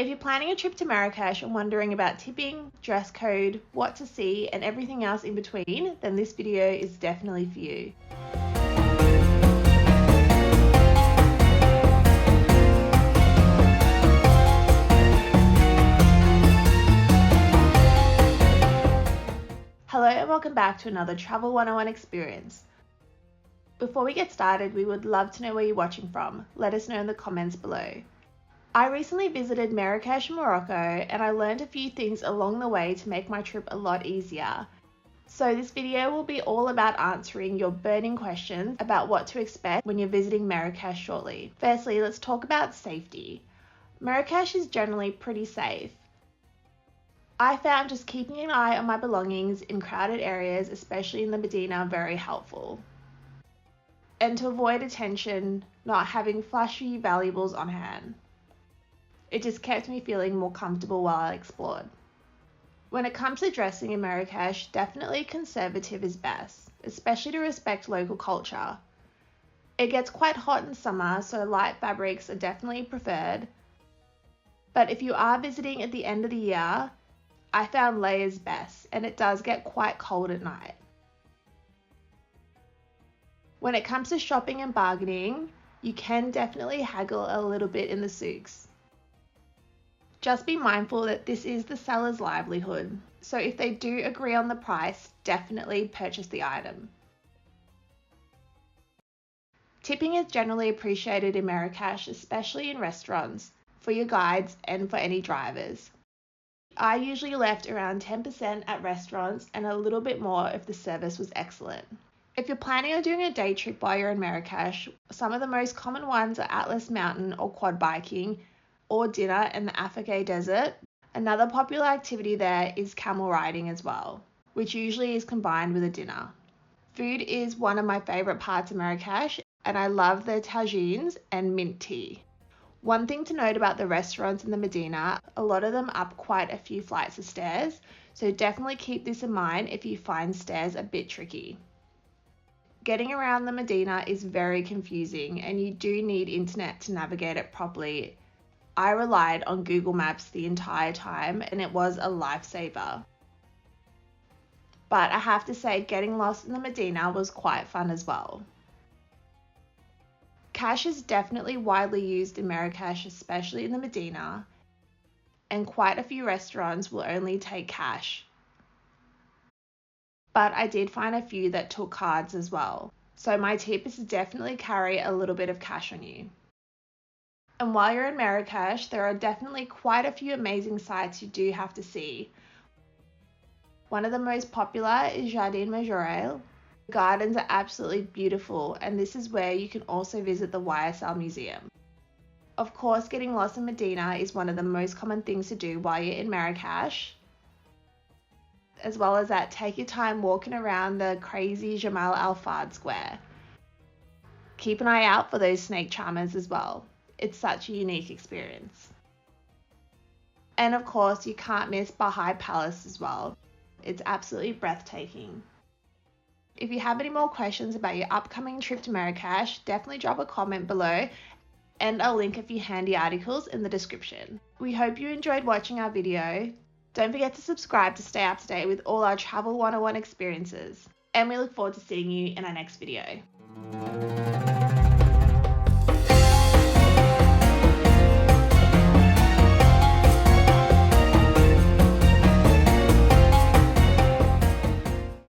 If you're planning a trip to Marrakesh and wondering about tipping, dress code, what to see, and everything else in between, then this video is definitely for you. Hello and welcome back to another Travel 101 experience. Before we get started, we would love to know where you're watching from. Let us know in the comments below. I recently visited Marrakesh, Morocco, and I learned a few things along the way to make my trip a lot easier. So this video will be all about answering your burning questions about what to expect when you're visiting Marrakesh shortly. Firstly, let's talk about safety. Marrakesh is generally pretty safe. I found just keeping an eye on my belongings in crowded areas, especially in the Medina, very helpful. And to avoid attention, not having flashy valuables on hand. It just kept me feeling more comfortable while I explored. When it comes to dressing in Marrakesh, definitely conservative is best, especially to respect local culture. It gets quite hot in summer, so light fabrics are definitely preferred. But if you are visiting at the end of the year, I found layers best, and it does get quite cold at night. When it comes to shopping and bargaining, you can definitely haggle a little bit in the souks. Just be mindful that this is the seller's livelihood, so if they do agree on the price, definitely purchase the item. Tipping is generally appreciated in Marrakesh, especially in restaurants, for your guides and for any drivers. I usually left around 10% at restaurants and a little bit more if the service was excellent. If you're planning on doing a day trip while you're in Marrakesh, some of the most common ones are Atlas Mountain or quad biking, or dinner in the Agafay desert. Another popular activity there is camel riding as well, which usually is combined with a dinner. Food is one of my favourite parts of Marrakesh, and I love the tagines and mint tea. One thing to note about the restaurants in the Medina, a lot of them up quite a few flights of stairs, so definitely keep this in mind if you find stairs a bit tricky. Getting around the Medina is very confusing, and you do need internet to navigate it properly. I relied on Google Maps the entire time, and it was a lifesaver. But I have to say, getting lost in the Medina was quite fun as well. Cash is definitely widely used in Marrakesh, especially in the Medina, and quite a few restaurants will only take cash. But I did find a few that took cards as well, so my tip is to definitely carry a little bit of cash on you. And while you're in Marrakesh, there are definitely quite a few amazing sites you do have to see. One of the most popular is Jardin Majorelle. The gardens are absolutely beautiful, and this is where you can also visit the YSL Museum. Of course, getting lost in Medina is one of the most common things to do while you're in Marrakesh. As well as that, take your time walking around the crazy Jamal Al Fard Square. Keep an eye out for those snake charmers as well. It's such a unique experience. And of course, you can't miss Baha'i Palace as well. It's absolutely breathtaking. If you have any more questions about your upcoming trip to Marrakesh, definitely drop a comment below, and I'll link a few handy articles in the description. We hope you enjoyed watching our video. Don't forget to subscribe to stay up to date with all our Travel 101 experiences. And we look forward to seeing you in our next video.